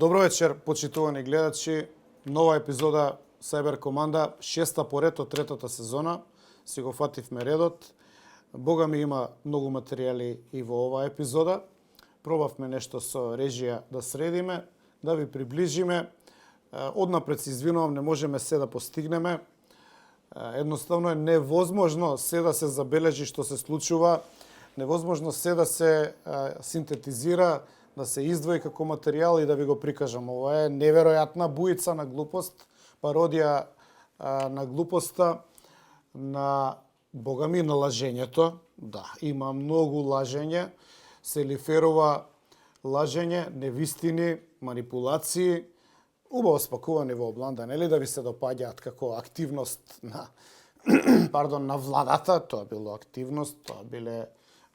Добро вечер, почитувани гледачи. Нова епизода Cyber Команда, шеста поред од третата сезона. Си го фативме редот. Бога ми има многу материјали и во оваа епизода. Пробавме нешто со режија да средиме, да ви приближиме. Однапред се извинувам, не можеме се да постигнеме. Едноставно е невозможно се да се забележи што се случува, невозможно се да се синтетизира, да се издвои како материјал и да ви го прикажам. Ова е неверојатна буица на глупост, пародија на глупоста, на Бога ми, на лажењето. Да, има многу лажење, се лиферува лажење, невистини, манипулации, убаво спакувани во обланда, нели да ви се допаѓаат како активност на на владата, тоа било активност, тоа биле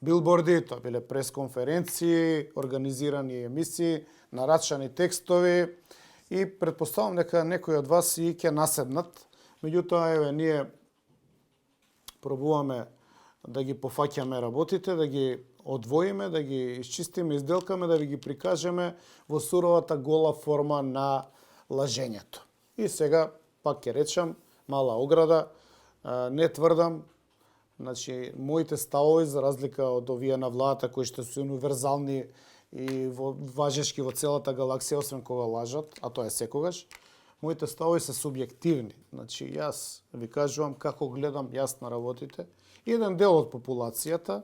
билборди, тоа биле пресконференции, организирани емисии, нарачани текстови и претпоставам дека некои од вас и ќе наседнат. Меѓутоа, еве, ние пробуваме да ги пофаќаме работите, да ги одвоиме, да ги исчистиме, изделкаме, да ви ги прикажеме во суровата гола форма на лажењето. И сега, пак ќе речам, мала ограда, не тврдам, значи, моите ставови, за разлика од овие на владата, кои што се универзални и важешки во целата галаксија, освен кога лажат, а тоа е секогаш, моите ставови се субјективни. Значи, јас ви кажувам како гледам јас на работите. И еден дел од популацијата,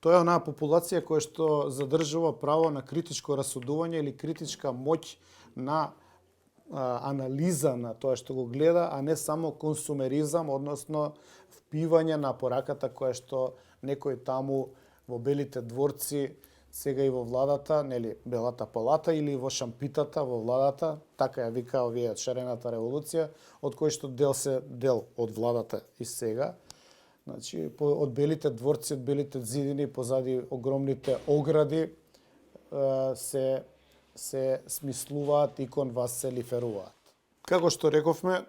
тоа е онаа популација која што задржува право на критичко расудување или критичка моќ на анализа на тоа што го гледа, а не само консумеризам, односно впивање на пораката која што некој таму во белите дворци, сега и во владата, нели, Белата палата или во шампитата во владата, така ја вика овие шарената револуција, од кој што дел се дел од владата и сега. Значи, од белите дворци, од белите зидини, позади огромните огради се смислуваат и кон вас се лиферуваат. Како што рековме,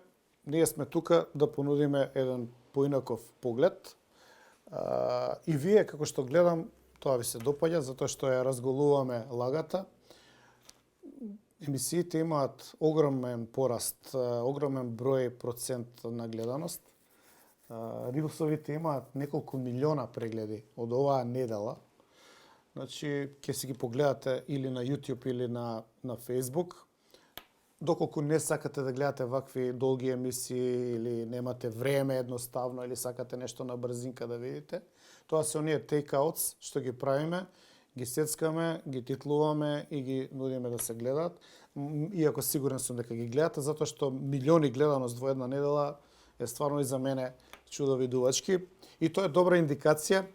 ние сме тука да понудиме еден поинаков поглед. И вие, како што гледам, тоа ви се допаѓа, затоа што ја разголуваме лагата. Емисиите имаат огромен пораст, огромен број процент на гледаност. Рилсовите имаат неколку милиона прегледи од оваа недела. Значи, ќе си ги погледате или на YouTube или на Facebook. Доколку не сакате да гледате вакви долги емисии или немате време едноставно или сакате нешто на брзинка да видите, тоа се оние take-outs што ги правиме, ги сецкаме, ги титлуваме и ги нудиме да се гледаат. Иако сигурен сум дека ги гледате, затоа што милиони гледаност во една недела е стварно и за мене чудовидувачки. И тоа е добра индикација.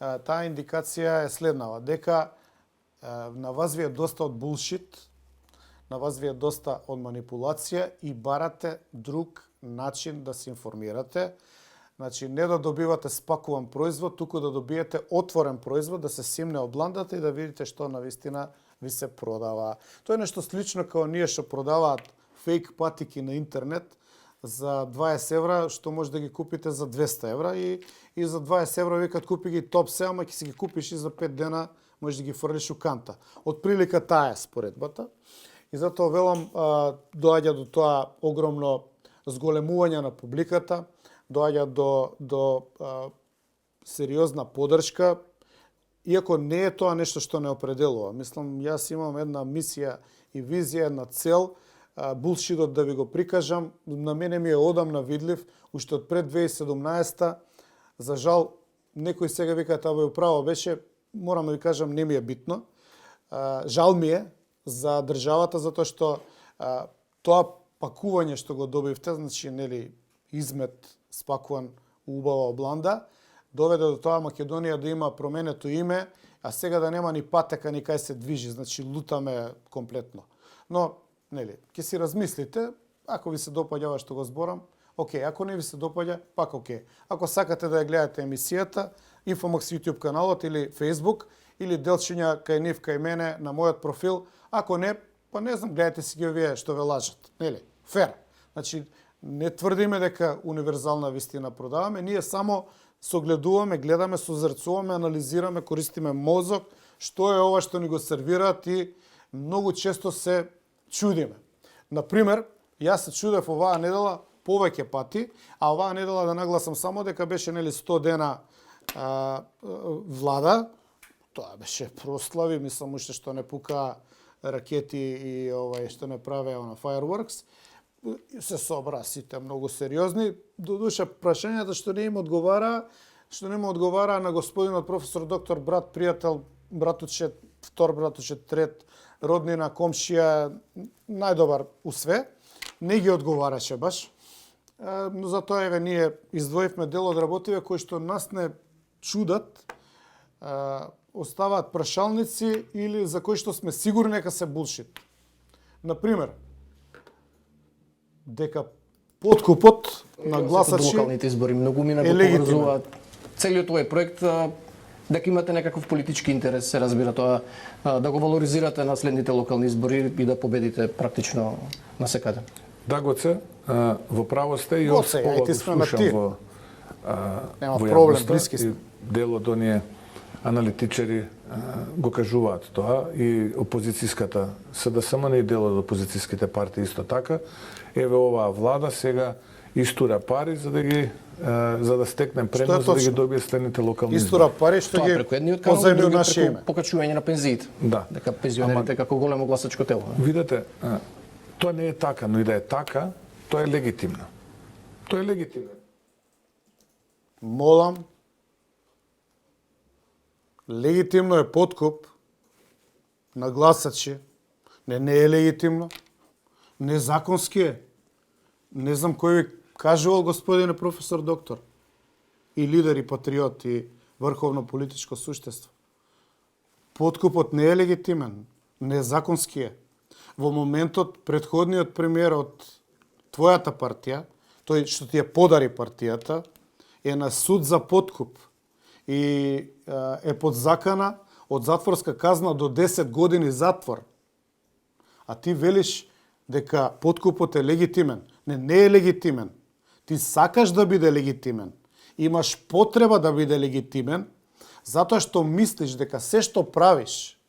Таа индикација е следнава, дека на вас ви е доста од булшит, на вас ви е доста од манипулација и барате друг начин да се информирате. Значи, не да добивате спакуван производ, туку да добиете отворен производ, да се симне обландата и да видите што навистина ви се продава. Тоа е нешто слично како ние што продаваат фейк патики на интернет за 20 евра, што може да ги купите за 200 евра и за 20 евра викат купи ги топ се, ама ќе си ги купиш и за 5 дена може да ги фрлиш у канта. Од прилика таа е споредбата. И затоа велам, доаѓа до тоа огромно зголемување на публиката, доаѓа до сериозна поддршка, иако не е тоа нешто што не определува. Мислам, јас имам една мисија и визија, една цел, булшитот да ви го прикажам. На мене ми е одамна видлив, уште од пред 2017-та. За жал, некој сега вика, тоа управо беше, морам да ви кажам, не ми е битно. Жал ми е за државата, затоа што тоа пакување што го добивте, значи, нели, измет спакуван убава обланда, доведе до тоа Македонија да има променето име, а сега да нема ни патека, ни кај се движи, значи лутаме комплетно. Но, нели, ќе си размислите, ако ви се допаѓа ова што го зборам, окей, ако не ви се допаѓа, пак окей. Ако сакате да ја гледате емисијата, Infomax YouTube каналот или Facebook, или делчиња кај нив, кај мене, на мојот профил, ако не, па не знам, гледате си ги овие што ве лажат. Нели? Фер. Значи, не тврдиме дека универзална вистина продаваме, ние само согледуваме, гледаме, созрцуваме, анализираме, користиме мозок, што е ова што ни го сервираат и многу често се чуди ме. Например, јас се чудев оваа недела повеќе пати, а оваа недела да нагласам само дека беше 100 дена влада, тоа беше прослави, мислам уште што не пука ракети и што не правеа fireworks. Се собра сите многу сериозни. Додуша прашањата што не им одговара на господинот професор доктор брат, пријател, братуче, втор братуче, трет, роднина, комшија, најдобар у све, не ги одговараше баш. Но затоа еве ние издвоивме дел од работиве кои што нас не чудат, оставаат прашалници или за кои што сме сигурни дека се булшит. Например, дека подкупот на гласачи локалните избори многу ми поврзуваат целиот овој проект, дека имате некаков политички интерес, се разбира тоа, да го валоризирате на следните локални избори и да победите практично насекаде. Да, Гоце, во право сте и од ова го слушам во јавноста, дел од оние аналитичари го кажуваат тоа и опозицијската СДСМ и дел од опозицијските партии исто така. Еве оваа влада сега истура пари за да стекне премиум, за да ги добие следните локални избори. Истура пари што ги позајми наше име. Покачување на пензиите. Да. Дека пензионерите како големо гласачко тело. Видете, тоа не е така, но и да е така, тоа е легитимно. Тоа е легитимно. Молам, легитимно е подкуп на гласачи. Не е легитимно. Незаконски е. Не знам кој ви кажувал, господине професор доктор, и лидер, и патриот, и врховно политичко суштество. Подкупот не е легитимен. Незаконски е. Во моментот, предходниот премиер од твојата партија, тој што ти ја подари партијата, е на суд за подкуп и е под закана од затворска казна до 10 години затвор. А ти велиш дека подкупот е легитимен. Не е легитимен. Ти сакаш да биде легитимен. Имаш потреба да биде легитимен, затоа што мислиш дека се што правиш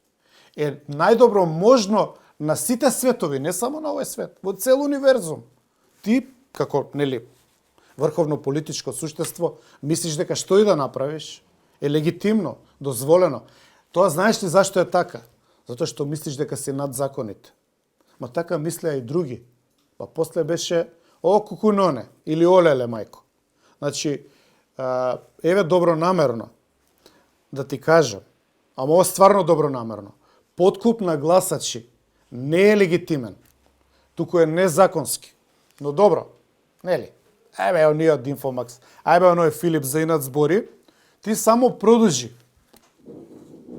е најдобро можно на сите светови, не само на овој свет, во цел универзум. Ти, како, врховно политичко суштество, мислиш дека што и да направиш е легитимно, дозволено. Тоа знаеш ли зашто е така? Затоа што мислиш дека си над законите. Ма така мислеа и други. Па после беше о кукуноне или олеле мајко. Значи, еве добронамерно да ти кажам, ама ова стварно добронамерно, подкуп на гласачи не е легитимен, туку е незаконски. Но добро, нели? Ајбе, оние од Инфомакс, ајбе, оној Филип за инат збори, ти само продужи.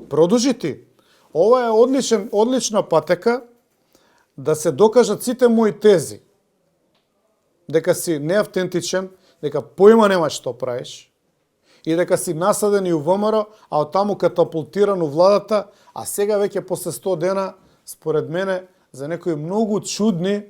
Продужи ти. Ова е одлична патека да се докажат сите мои тези. Дека си неавтентичен, дека поима немаш што правиш, и дека си насаден и у ВМРО, а од таму катапултиран у владата, а сега веќе после 100 дена, според мене, за некои многу чудни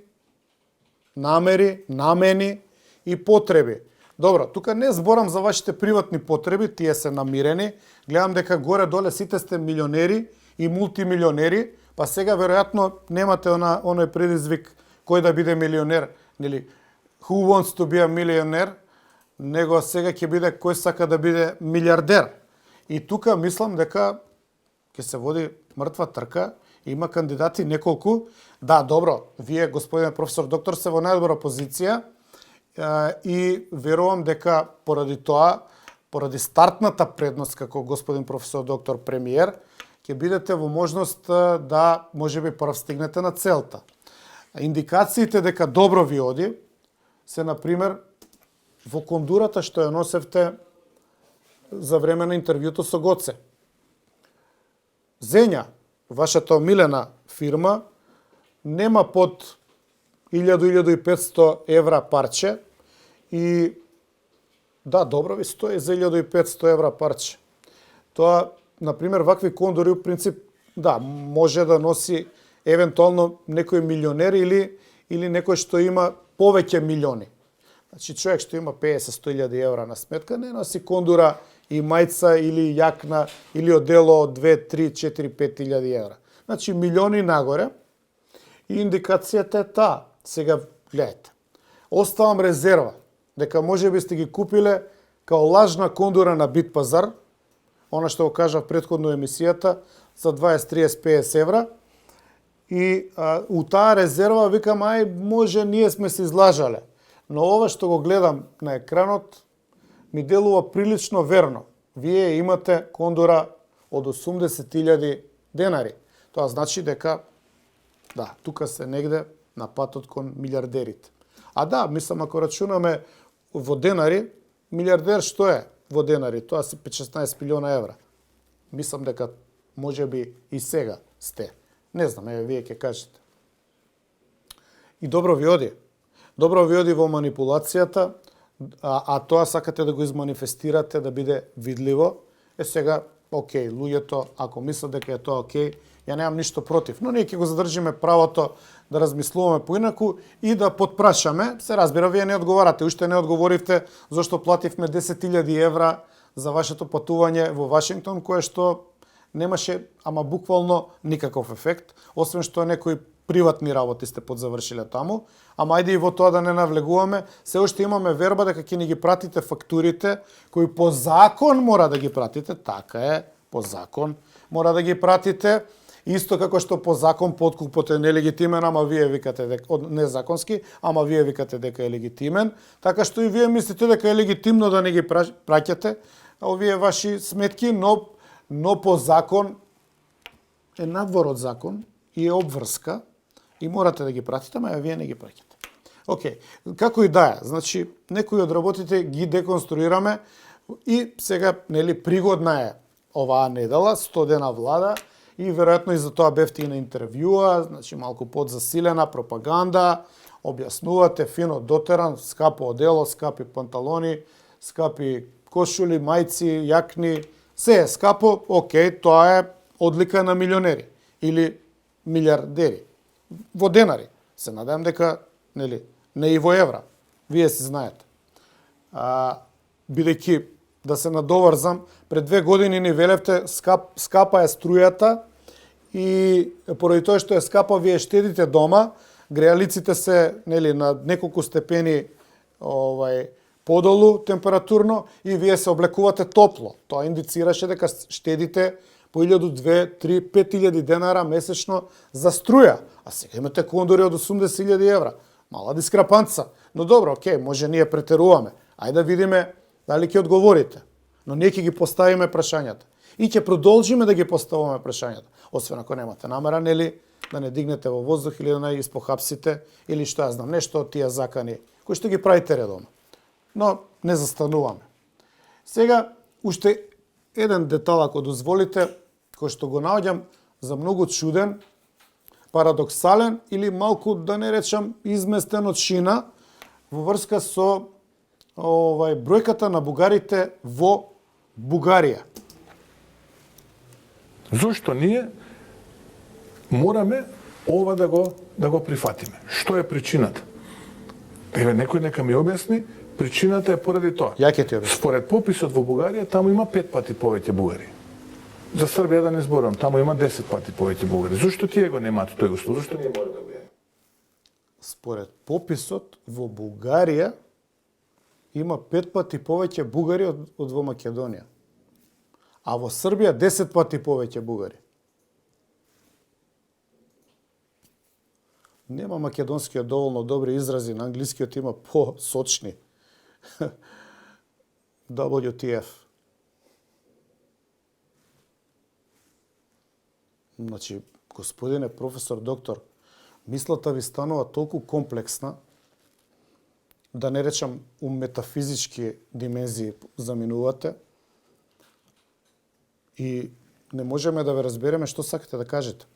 намени и потреби. Добро, тука не зборам за вашите приватни потреби, тие се намирени. Гледам дека горе-доле сите сте милионери и мултимилионери, па сега веројатно немате оној предизвик кој да биде милионер, нели? Who wants to be a millionaire? Него сега ќе биде кој сака да биде милиардер. И тука мислам дека ќе се води мртва трка, има кандидати неколку. Да, добро, вие, господин професор доктор, се во најдобра позиција и верувам дека поради тоа, поради стартната предност како господин професор доктор премиер, ќе бидете во можност да можеби прв стигнете на целта. Индикациите дека добро ви оди се, например, во кондурата што ја носевте за време на интервјуто со Гоце. Зења, вашата омилена фирма, нема под 1000-1500 евра парче и да, добро ви стои за 1500 евра парче. Тоа, например, вакви кондори, у принцип, да, може да носи евентуално некој милионер или некој што има повеќе милиони. Значи, човек што има 50-100 евра на сметка, не носи кондура и мајца или јакна или одело од 2, 3, 4, 5 илјади евра. Значи, милиони нагоре. И индикацијата е таа. Сега, гледайте, оставам резерва, дека може би сте ги купиле као лажна кондура на бит пазар, она што го кажав претходно емисијата, за 20, 30, 50 евра, и у таа резерва викам, ај, може, ние сме се излажале. Но ова што го гледам на екранот, ми делува прилично верно. Вие имате кондура од 80.000 денари. Тоа значи дека, да, тука се негде на патот кон милиардерите. А да, мислам, ако рачунаме во денари, милиардер што е во денари? Тоа се 15-16 милиона евра. Мислам дека може би и сега сте. Не знам, еве вие ќе кажете. И добро ви оди. Добро ви оди во манипулацијата, а тоа сакате да го изманифестирате, да биде видливо. Сега, окей, луѓето, ако мислат дека е тоа окей, ја немам ништо против, но ние ќе го задржиме правото да размислуваме поинаку и да потпрашаме. Се разбира, вие не одговарате, уште не одговоривте зашто плативме 10.000 евра за вашето патување во Вашингтон, кое што немаше, ама буквално никаков ефект, освен што некои приватни работи сте подзавршиле таму, ама ајде и во тоа да не навлегуваме, се уште имаме верба дека ќе ни ги пратите фактурите, кои по закон мора да ги пратите, така е, по закон мора да ги пратите, исто како што по закон подкупот е нелегитимен, ама вие викате дека незаконски, ама вие викате дека е легитимен, така што и вие мислите дека е легитимно да не ги праќате овие ваши сметки, но по закон е надвор од закон и е обврска и морате да ги пратите, ама вие не ги праќате. Океј, како и да е, значи некои од работите ги деконструираме и сега нели пригодна е оваа недела, 100 дена влада и веројатно и за тоа бевте и на интервјуа, значи малку подзасилена пропаганда, објаснувате фино дотеран, скапо одело, скапи панталони, скапи кошули, мајци, јакни, се е скапо, океј, тоа е одлика на милионери или милиардери. Во денари. Се надевам дека, нели, не и во евра. Вие си знаете. Бидејќи, да се надоврзам, пред 2 години ни велевте скапа е струјата и поради тоа што е скапа, вие штедите дома, греалиците се, нели, на неколку степени подолу температурно и вие се облекувате топло. Тоа индицираше дека штедите по 1000, 2, 3, 5000 денара месечно за струја. А сега имате кондори од 80.000 евра. Мала дискрапанца. Но добро, окей, може ние претеруваме. Ајде да видиме дали ќе одговорите. Но ние ќе ги поставиме прашањата. И ќе продолжиме да ги поставуваме прашањата. Освен ако немате намера, нели, да не дигнете во воздух или да не испохапсите, или што ја знам, нешто од тие закани, кои што ги правите редовно. Но не застануваме. Сега, уште еден детал, ако дозволите, кој што го наоѓам за многу чуден, парадоксален или малку, да не речам, изместен од шина во врска со бројката на бугарите во Бугарија. Зошто ние мораме ова да го прифатиме? Што е причината? Еве, некој нека ми објасни, причината е поради тоа. Ја ќе ти објаснам. Според пописот во Бугарија, таму има 5 пати повеќе бугари. За Србија да не зборувам, таму има 10 пати повеќе бугари. Зошто тие го немаат тој услов? Зошто ние мора да го имаме? Според пописот во Бугарија има 5 пати повеќе бугари од во Македонија. А во Србија 10 пати повеќе бугари. Нема македонскиот доволно добри изрази, на англискиот има посочни. WTF. Значи, господине професор, доктор, мислата ви станува толку комплексна, да не речам у метафизички димензии заминувате, и не можеме да ве разбереме што сакате да кажете.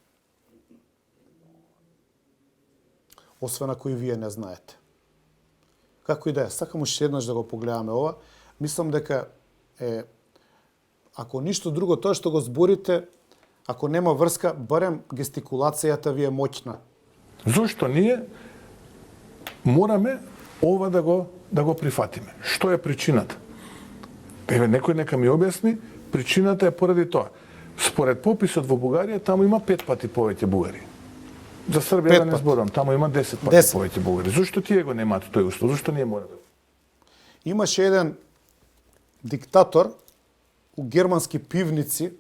Освен ако и вие не знаете. Како и да е, сакам уште еднаш да го погледаме ова. Мислам дека ако ништо друго, тоа што го зборите, ако нема врска, барем гестикулацијата ви е моќна. Зошто ние мораме ова да го прифатиме? Што е причината? Еве, некој нека ми објасни, причината е поради тоа. Според пописот во Бугарија, таму има 5 пати повеќе бугари. За Србија 5 да не пати. зборам, таму има 10 пати 10. повеќе бугари. Зошто тие го немаат тој услов? Зошто ние мора да? Имаше еден диктатор у германски пивници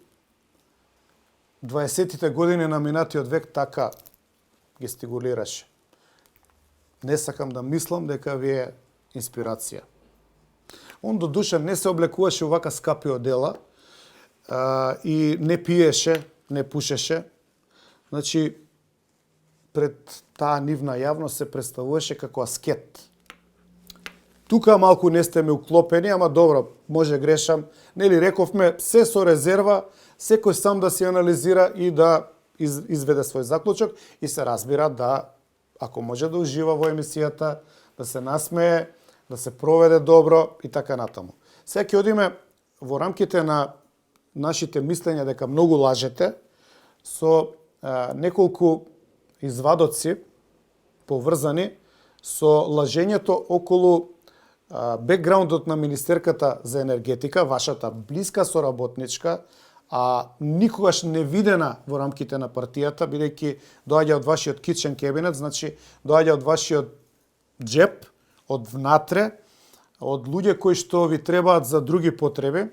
20-тите години на минатиот век така гестикулираше. Не сакам да мислам дека ви е инспирација. Он до душа не се облекуваше вака скапи одела и не пиеше, не пушеше. Значи, пред таа нивна јавност се представуваше како аскет. Тука малку не сте ме уклопени, ама добро, може грешам. Нели рековме, се со резерва, секој сам да се анализира и да изведе свој заклучок и се разбира да, ако може да ужива во емисијата, да се насмее, да се проведе добро и така натаму. Сега ќе одиме во рамките на нашите мислења дека многу лажете со неколку извадоци поврзани со лажењето околу бекграундот на Министерката за енергетика, вашата блиска соработничка, а никогаш не видена во рамките на партијата, бидејќи доаѓа од вашиот кичен кабинет, значи доаѓа од вашиот джеп, од внатре, од луѓе кои што ви требаат за други потреби,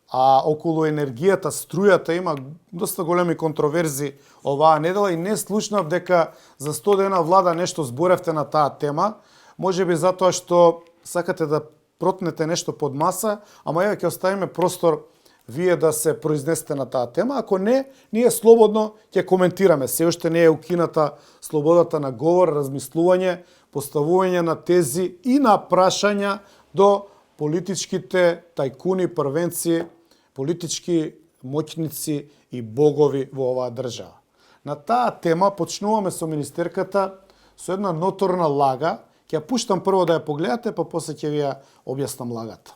а околу енергијата, струјата има доста големи контроверзи оваа недела и не слушнав дека за 100 дена влада нешто зборевте на таа тема, можеби затоа што сакате да протнете нешто под маса, ама еве ќе оставиме простор вие да се произнесете на таа тема. Ако не, ние слободно ќе коментираме. Се уште не е укината слободата на говор, размислување, поставување на тези и на прашања до политичките тајкуни, првенци, политички моќници и богови во оваа држава. На таа тема почнуваме со министерката со една ноторна лага. Ќе ја пуштам прво да ја погледате, па после ќе ви ја објаснам лагата.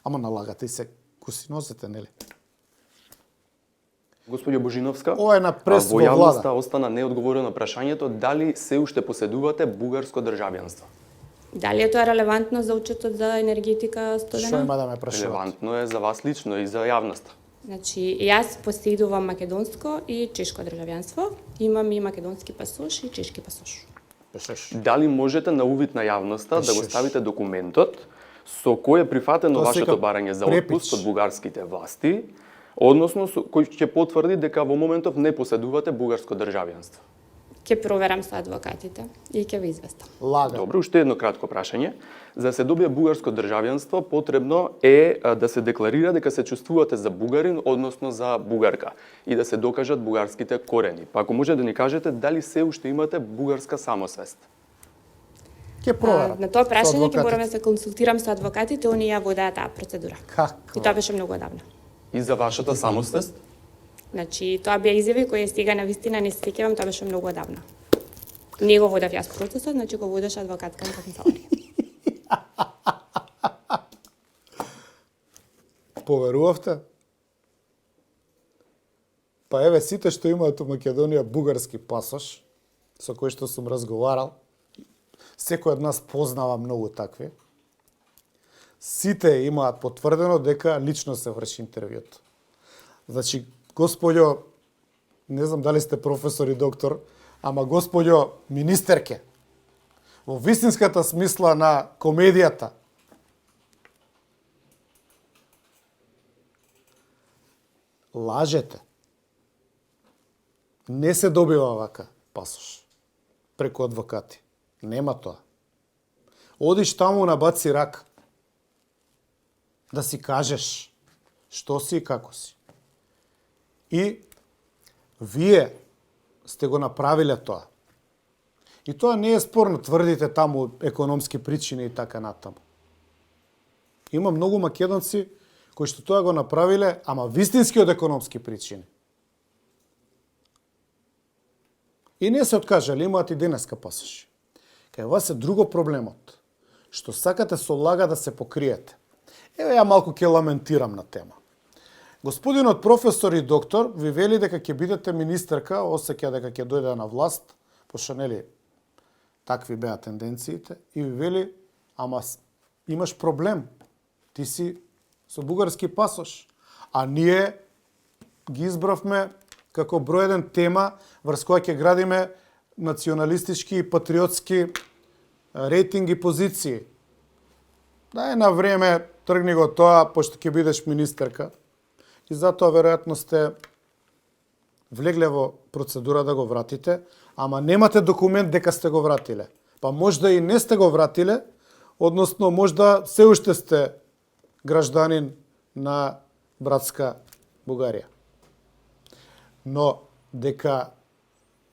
Ама на лагата и се кусинозите, нели? Господјо Божиновска, Ова е на прес во во јавноста влада. остана неодговорено прашањето дали се уште поседувате бугарско државјанство. Дали е тоа релевантно за учетот за енергетика Што студена? има да ме прашувате? Релевантно е за вас лично и за јавноста. Значи, јас поседувам македонско и чешко државјанство. Имам и македонски пасош и чешки пасош. Пишеш. Дали можете на увид на јавноста да го Пишеш. ставите документот со кој е прифатено Тоа вашето сега барање за препич. отпуск од бугарските власти, односно кој ќе потврди дека во моментов не поседувате бугарско државјанство? Ќе проверам со адвокатите и ќе ви известам. Лага. Добро, уште едно кратко прашање. За да се добие бугарско државјанство, потребно е да се декларира дека се чувствувате за бугарин, односно за бугарка, и да се докажат бугарските корени. Па ако може да ни кажете дали се уште имате бугарска самосвест? Ќе проверам. На тоа со прашање ќе адвокатите. морам да се консултирам со адвокатите, они ја водеа таа процедура. Како? И тоа беше многу одавна. И за вашата самосвест? Значи, тоа беа изјави кои сега на вистина не се сеќавам, тоа беше многу одавна. Не го водев јас процесот, значи го водеше адвокатка на канцеларија. Поверувавте? Па еве сите што имаат у Македонија бугарски пасош, со кој што сум разговарал, секој од нас познава многу такви. Сите имаат потврдено дека лично се врши интервјуто. Значи, господјо, не знам дали сте професор и доктор, ама господјо министерке, во вистинската смисла на комедијата, лажете. Не се добива вака пасош преку адвокати. Нема тоа. Одиш таму на баци рак да си кажеш што си и како си. И вие сте го направиле тоа. И тоа не е спорно, тврдите таму економски причини и така натаму. Има многу македонци кои што тоа го направиле, ама вистински од економски причини. И не се откажали, имаат и денеска пасоши. Кај вас е друго проблемот, што сакате со лага да се покриете. Еве ја малку ќе ламентирам на тема. Господинот професор и доктор ви вели дека ќе бидете министерка, осеќа дека ќе дојде на власт, пошто нели такви беа тенденциите, и ви вели, ама имаш проблем, ти си со бугарски пасош, а ние ги избравме како број еден тема врз која ќе градиме националистички и патриотски рейтинги позиции. Дај на време тргни го тоа, пошто ќе бидеш министерка. И затоа веројатно сте влегле во процедура да го вратите, ама немате документ дека сте го вратиле. Па можда и не сте го вратиле, односно можда се уште сте гражданин на братска Бугарија. Но дека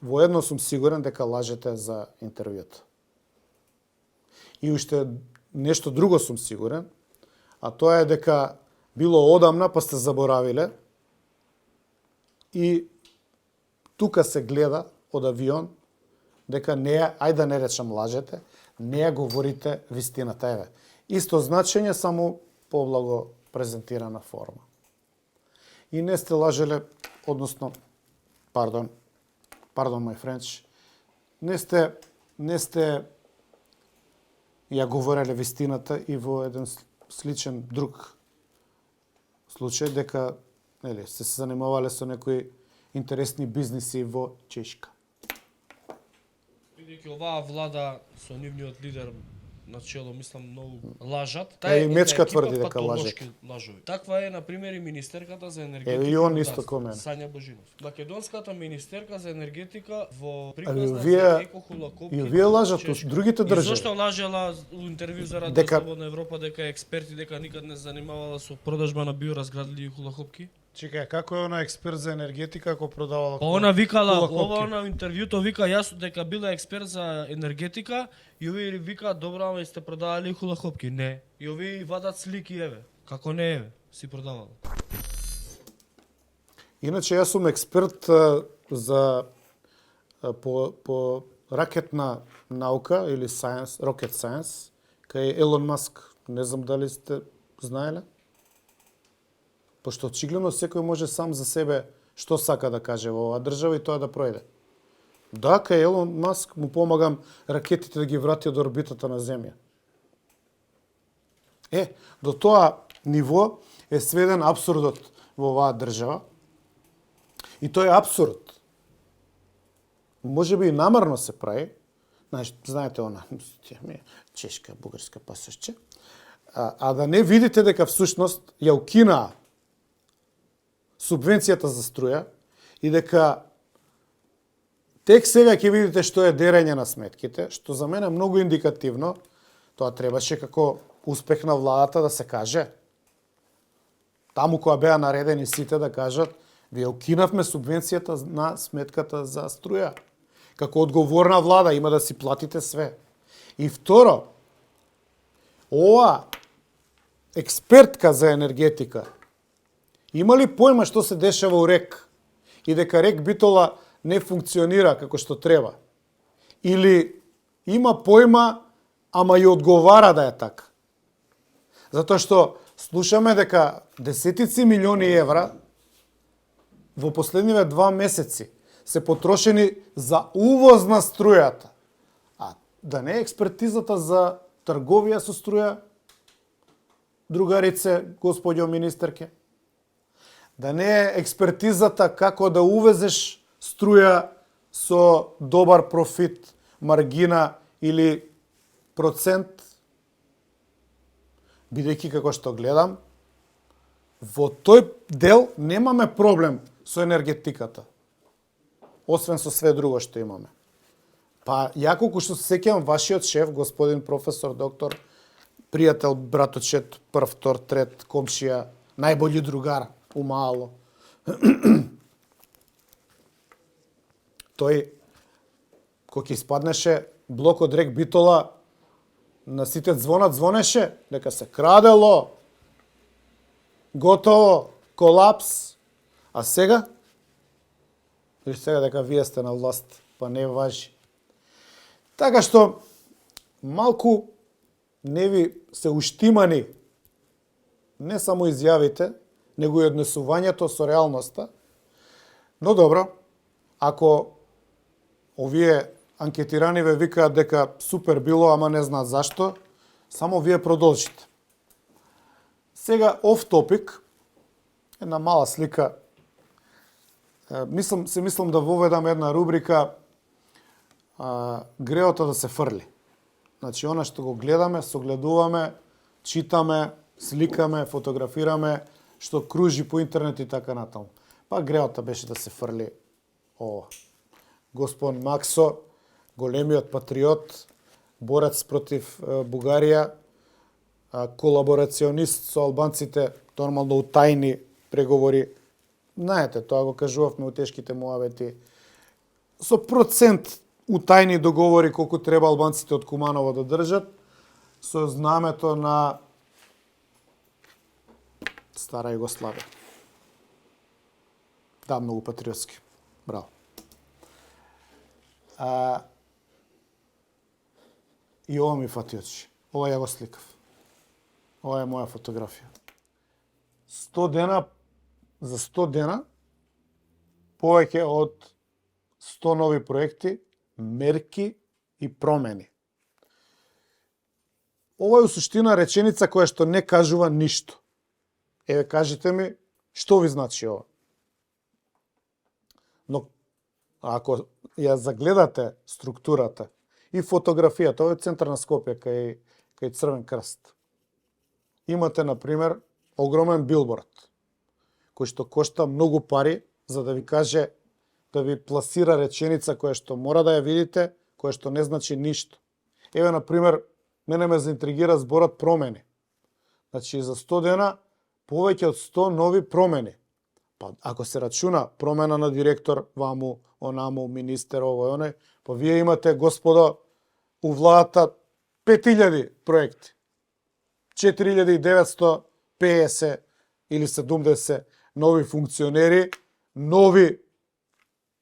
во едно сум сигурен дека лажете за интервјуто. И уште нешто друго сум сигурен, а тоа е дека било одамна па сте заборавиле и тука се гледа од авион дека не ја, ајде да не речам лажете, не ја говорите вистината, еве. Исто значење, само поблаго презентирана форма. И не сте лажеле, односно, pardon my French, не сте ја говореле вистината и во еден сличен друг случај дека нели се занимавале со некои интересни бизниси во Чешка. Бидејќи оваа влада со нивниот лидер на чело, мислам, многу лажат. И Мечка тврди дека лажат. Лажови. Таква е, например, и министерката за енергетика. И он исто ко мене. Сања Божинов. Македонската министерка за енергетика во Али приказна вие- за екохулакопки. И вие лажат, другите И држави. зошто лажела у интервју за Радио Дека- Слободна Европа дека е експерт и дека никад не занимавала со продажба на биоразградливи хулакопки? Чекај, како е она експерт за енергетика ако продавала? Па она викала, хулакопки? ова на интервјуто вика јас дека била експерт за енергетика и овие вика добро, ама сте продавали хулахопки. Не. И овие вадат слики, еве. Како не еве, си продавала. Иначе јас сум експерт за по ракетна наука или science, rocket science, кај Елон Маск. Не знам дали сте знаеле? Пошто очигледно секој може сам за себе што сака да каже во оваа држава и тоа да пројде. Да, кај Елон Маск му помагам ракетите да ги врати од орбитата на Земја. До тоа ниво е сведен апсурдот во оваа држава. И тој апсурд може би и намерно се прави. Знаете она, чешка, бугарска пасошче. А да не видите дека всушност ја укинаа субвенцијата за струја и дека тек сега ќе видите што е дерење на сметките, што за мене е многу индикативно. Тоа требаше како успех на владата да се каже. Таму кога беа наредени сите да кажат, вие укинавме субвенцијата на сметката за струја. Како одговорна влада има да си платите све. И второ, ова експертка за енергетика има ли појма што се дешава у РЕК и дека РЕК Битола не функционира како што треба? Или има појма, ама и одговара да е така? Затоа што слушаме дека десетици милиони евра во последниве 2 месеци се потрошени за увоз на струјата. А да не е експертизата за трговија со струја, другарице, господјо министерке? Да не е експертизата како да увезеш струја со добар профит, маргина или процент? Бидејќи како што гледам, во тој дел немаме проблем со енергетиката. Освен со све друго што имаме. Па, ја колку што се сеќавам, вашиот шеф, господин професор, доктор, пријател, браточет, прв, втор, трет, комшија, најбољи другар, умало. Тој, кога ќе испаднеше блокот РЕК Битола, на сите звона звонеше дека се крадело, готово, колапс. А сега? Или сега дека вие сте на власт, па не важи. Така што, малку не ви се уштимани не само изјавите, него и однесувањето со реалноста. Но добро, ако овие анкетирани ве викаат дека супер било, ама не знаат зашто, само вие продолжите. Сега, оф топик, една мала слика. Мислам да воведам една рубрика греото да се фрли. Значи, она што го гледаме, согледуваме, читаме, сликаме, фотографираме, што кружи по интернет и така натаму. Па греото беше да се фрли ова. Господ Максо, големиот патриот, борец против Бугарија, колаборационист со албанците, нормално у тајни преговори. Знаете, тоа го кажувавме у тешките муавети. Со процент у тајни договори колку треба албанците од Куманово да држат, со знамето на Стара Југославија. Да, многу патриотски. Браво. И ова ми фати очи. Ова ја го сликав. Ова е моја фотографија. 100 дена, за 100 дена, повеќе од 100 нови проекти, мерки и промени. Ова е у суштина реченица која што не кажува ништо. Еве, кажете ми, што ви значи ова? Но, ако ја загледате структурата и фотографијата, ова е центар на Скопје, кај Црвен крст. Имате, например, огромен билборд, кој што кошта многу пари, за да ви каже, да ви пласира реченица која што мора да ја видите, која што не значи ништо. Еве, например, мене ме заинтригира зборот промени. Значи, за 100 дена, повеќе од 100 нови промени. Па, ако се рачуна промена на директор, ваму, онаму, министер, ово и оне, па вие имате, господо, у владата 5000 проекти. 4950 или 70 нови функционери, нови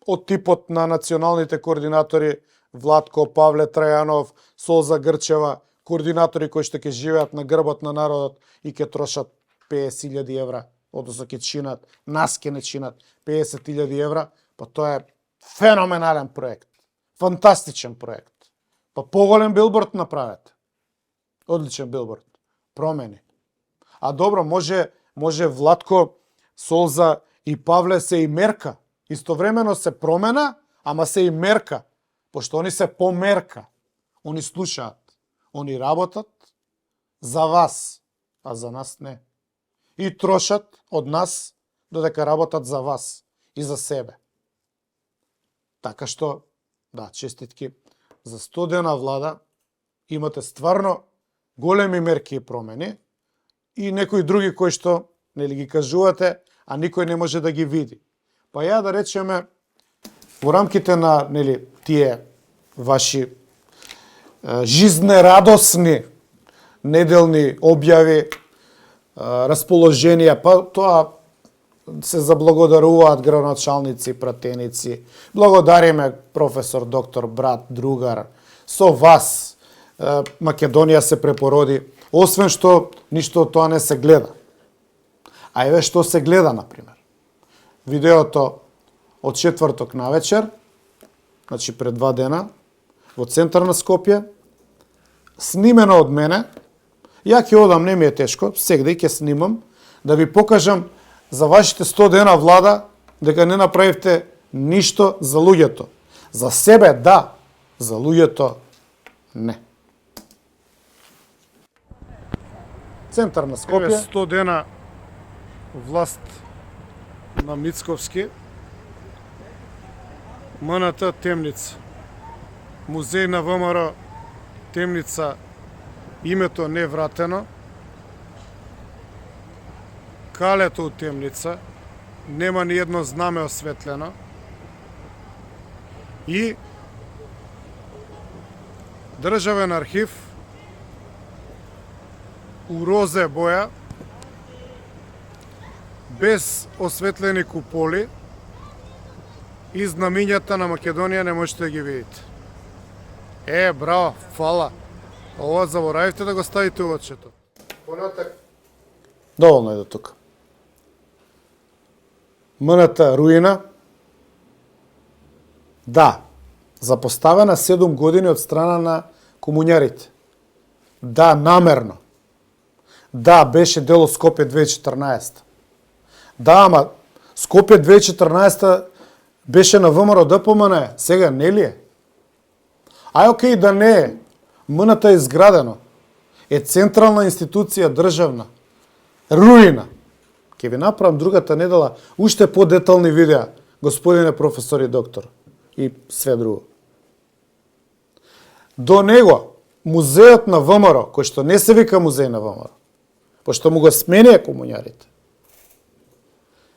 од типот на националните координатори Владко, Павле Трајанов, Солза Грчева, координатори кои што ќе живеат на грбот на народот и ќе трошат 50.000 евра, односно ќе чинат, нас ќе не чинат 50.000 евра, па тоа е феноменален проект. Фантастичен проект. Па поголем билборд направете. Одличен билборд. Промени. А добро, може Владко, Солза и Павле се и мерка. Истовремено се промена, ама се и мерка. Пошто они се по мерка. Они слушаат. Они работат за вас, а за нас не. И трошат од нас додека работат за вас и за себе. Така што, да, честитки, за 100 дена влада имате стварно големи мерки и промени и некои други кои што нели ги кажувате, а никој не може да ги види. Па ја да речеме, во рамките на нели тие ваши жизнерадосни неделни објави, расположенија, па тоа се заблагодаруваат градоначалници, пратеници. Благодариме професор, доктор, брат, другар. Со вас Македонија се препороди, освен што ништо од тоа не се гледа. А еве што се гледа, например. Видеото од четврток на вечер, значи пред 2 дена, во центар на Скопје, снимено од мене. Ја ќе одам, не ми е тешко, сегде ќе снимам, да ви покажам за вашите 100 дена влада, дека не направивте ништо за луѓето. За себе да, за луѓето не. Центар на Скопје. 100 дена власт на Мицковски. МНТ Темница. Музеј на ВМРО Темница, името не вратено. Калето у Темница, нема ни едно знаме осветлено. И Државен архив у розе боја, без осветлени куполи и знамињата на Македонија не можете да ги видите. Браво, фала. Ова заборавивте да го ставите у очето. Понатак. Доволно е до тука. МНТ руина. Да, запоставена 7 години од страна на комуњарите. Да, намерно. Да, беше дел од Скопје 2014. Да, ама Скопје 2014 беше на ВМРО ДПМН, сега не ли е? Ај окей да не е. МНТ е изградено. Е централна институција државна. Руина. Ќе ви направам другата недела уште подетални видеа, господине професор и доктор. И све друго. До него, музеот на ВМРО, кој што не се вика музеј на ВМРО, пошто му го сменија комуњарите.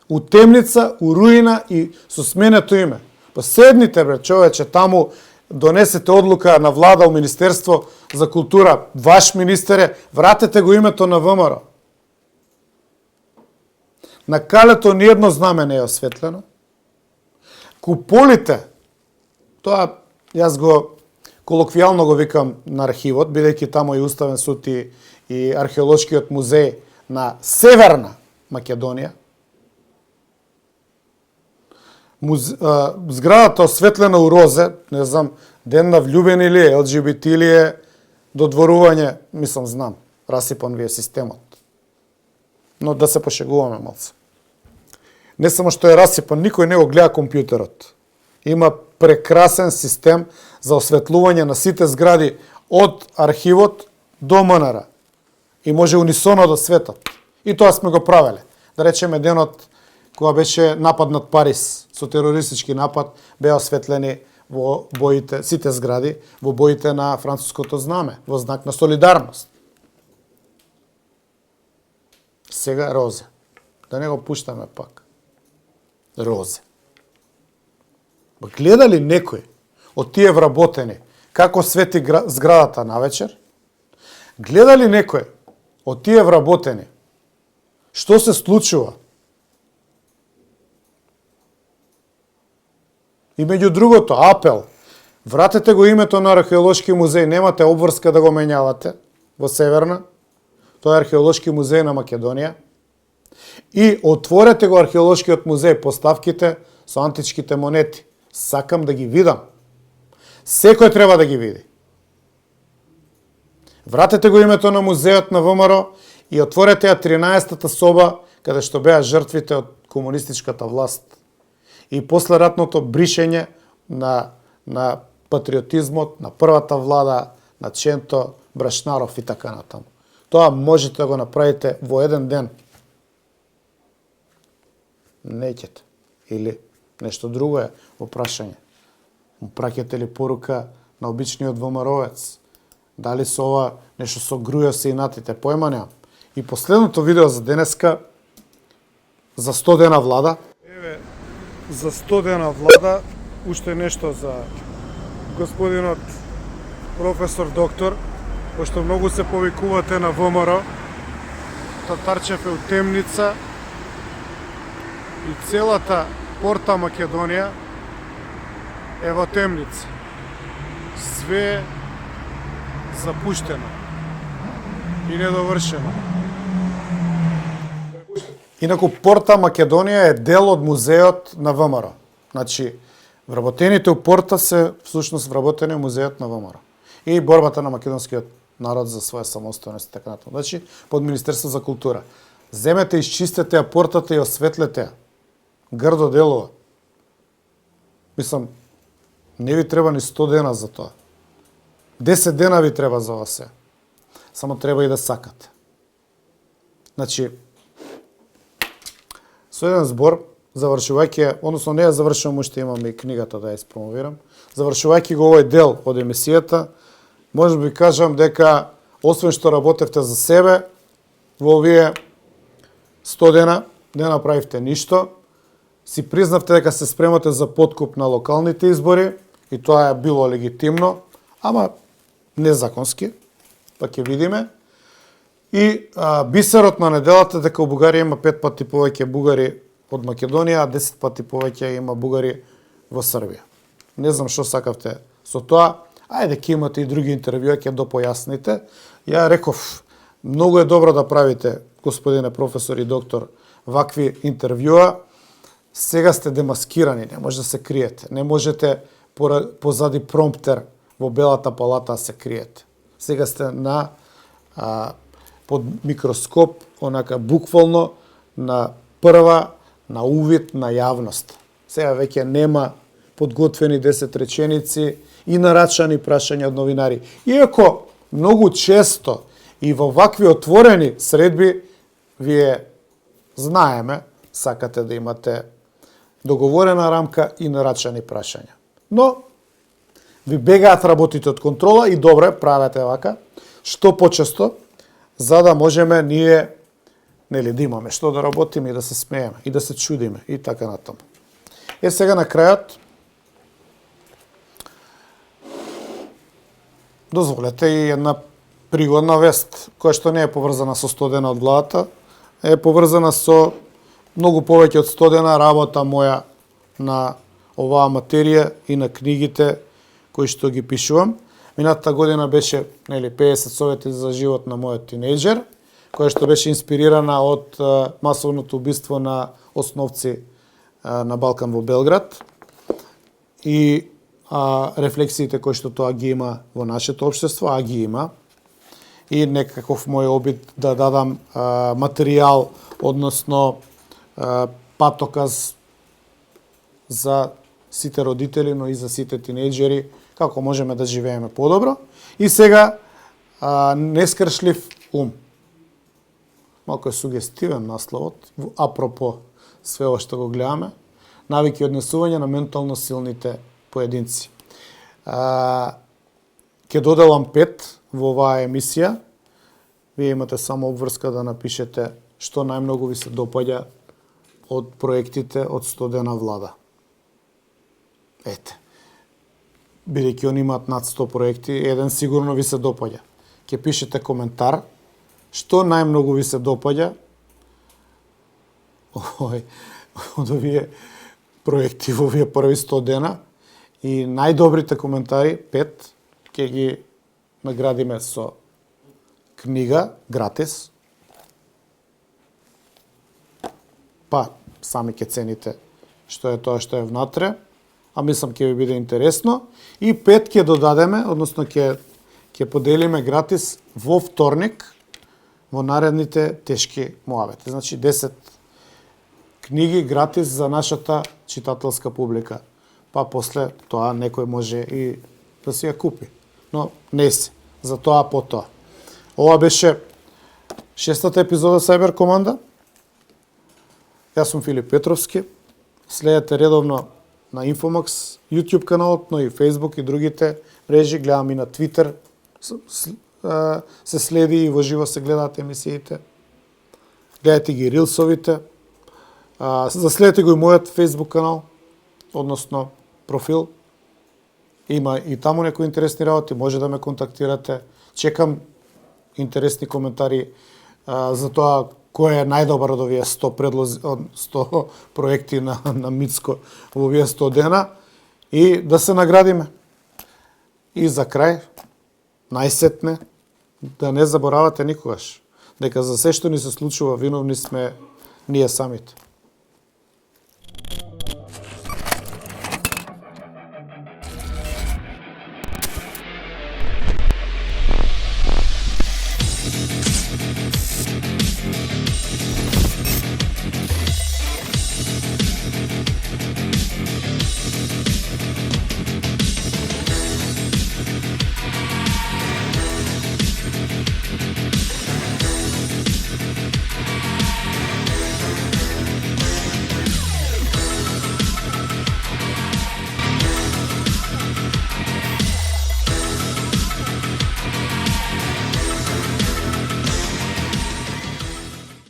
У темница, у руина и со сменето име. Па седните, бре, човече, таму донесете одлука на влада у Министерство за култура, ваш министере, вратете го името на ВМРО. На калето ниедно знаме не е осветлено. Куполите, тоа јас го колоквијално го викам на архивот, бидејќи тамо и Уставен суд и археолошкиот музеј на Северна Македонија. Зградата осветлена у розе, не знам, ден на влюбени ли е, ЛГБТ ли е, додворување, мислам, знам, расипан ви е системот. Но да се пошегуваме малце. Не само што е расипан, никој не го гледа компјутерот. Има прекрасен систем за осветлување на сите згради од архивот до МНР. И може унисоно да светат. И тоа сме го правеле. Да речеме денот кога беше напад над Париз, со терористички напад, беа осветлени во боите, сите згради, во боите на француското знаме, во знак на солидарност. Сега розе. Да не го пуштаме пак. Розе. Гледа ли некој од тие вработени како свети зградата навечер? Гледа ли некој од тие вработени што се случува? И меѓу другото, апел, вратете го името на археолошки музеј, немате обврска да го менјавате во Северна, тоа е археолошки музеј на Македонија, и отворете го археолошкиот музеј, поставките со античките монети. Сакам да ги видам. Секој треба да ги види. Вратете го името на музеот на ВМРО и отворете ја 13-та соба каде што беа жртвите од комунистичката власт. И послератното бришење на патриотизмот, на првата влада, на Ченто, Брашнаров и така натаму. Тоа можете да го направите во еден ден. Неќете. Или нешто друго е во прашање. Праќате ли порука на обичниот ВМРО-овец? Дали со ова нешто со грујо се инатите? Појма немам. И последното видео за денеска, за 100 дена влада. Еве, за 100 дена влада, уште нешто за господинот професор доктор, пошто многу се повикувате на ВМРО. Татарчев е у темница и целата порта Македонија е во темница. Све запуштено и недовршено. Инаку порта Македонија е дел од музеот на ВМРО. Значи, вработените у порта се всушност вработени у музеот на ВМРО. И борбата на македонскиот народ за своја самостојност и така натаму. Значи, под Министерство за култура. Земете, изчистете ја портата и осветлете ја. Грдо делува. Мислам, не ви треба ни 100 дена за тоа. 10 дена ви треба за ова се. Само треба и да сакате. Значи, со еден збор, завршувајќи, односно не ја завршувам, уште имам и книгата да ја испромовирам, завршувајќи го овој дел од емисијата, може би кажам дека, освен што работевте за себе, во овие 100 дена не направивте ништо, си признавте дека се спремате за подкуп на локалните избори, и тоа е било легитимно, ама незаконски, па ќе видиме. И бисерот на неделата дека у Бугарија има 5 пати повеќе бугари од Македонија, а 10 пати повеќе има бугари во Србија. Не знам што сакавте со тоа. Ајде, ќе имате и други интервјуа, ќе допојасните. Ја реков, многу е добро да правите, господине професор и доктор, вакви интервјуа. Сега сте демаскирани, не може да се криете. Не можете позади промптер во Белата палата да се криете. Сега сте под микроскоп, онака буквално на прва, на увид на јавност. Сега веќе нема подготвени 10 реченици и нарачани прашања од новинари. Иако многу често и во вакви отворени средби вие знаеме, сакате да имате договорена рамка и нарачани прашања. Но ви бегаат работите од контрола и добре правете вака, што почесто, за да можеме ние да имаме што да работиме и да се смееме и да се чудиме и така натаму. Сега на крајот дозволете и една пригодна вест, која што не е поврзана со 100 дена од владата, е поврзана со многу повеќе од 100 дена работа моја на оваа материја и на книгите кои што ги пишувам. Минатата година беше 50 совети за живот на мојот тинејџер, која што беше инспирирана од масовното убиство на основци на Балкан во Белград и рефлексиите кои што тоа ги има во нашето општество, а ги има, и некаков мој обид да дадам материјал, односно патоказ за сите родители, но и за сите тинејџери, како можеме да живееме подобро. И сега нескршлив ум. Малко е сугестивен насловот, апропо све ова што го гледаме, навики однесување на ментално силните поединци. Ке доделам 5 во оваа емисија. Вие имате само обврска да напишете што најмногу ви се допаѓа од проектите од 100 дена влада. Ете. Бидејќи они имаат над 100 проекти, еден сигурно ви се допаѓа. Ке пишете коментар што најмногу ви се допаѓа од овие проекти во овие први 100 дена и најдобрите коментари, 5, ќе ги наградиме со книга, гратис. Па, сами ќе цените што е тоа што е внатре, а мислам ќе ви биде интересно. И 5 ќе додадеме, односно ќе поделиме гратис во вторник, во наредните тешки муабети. Значи 10 книги гратис за нашата читателска публика. Па после тоа некој може и да си ја купи. Но не си. За тоа по тоа. Ова беше 6-та епизода Cyber Команда. Јас сум Филип Петровски. Следете редовно на Infomax YouTube каналот, но и Facebook и другите мрежи. Гледам и на Twitter. Се следи и во живо се гледаат емисиите. Гледате ги рилсовите. Заследете го и мојот Facebook канал, односно профил. Има и таму некои интересни работи, може да ме контактирате. Чекам интересни коментари за тоа кој е најдобар од овие 100 предлози, 100 проекти на Мицко во овие 100 дена и да се наградиме. И за крај, најсетне, да не заборавате никогаш дека за се што ни се случува виновни сме ние самите.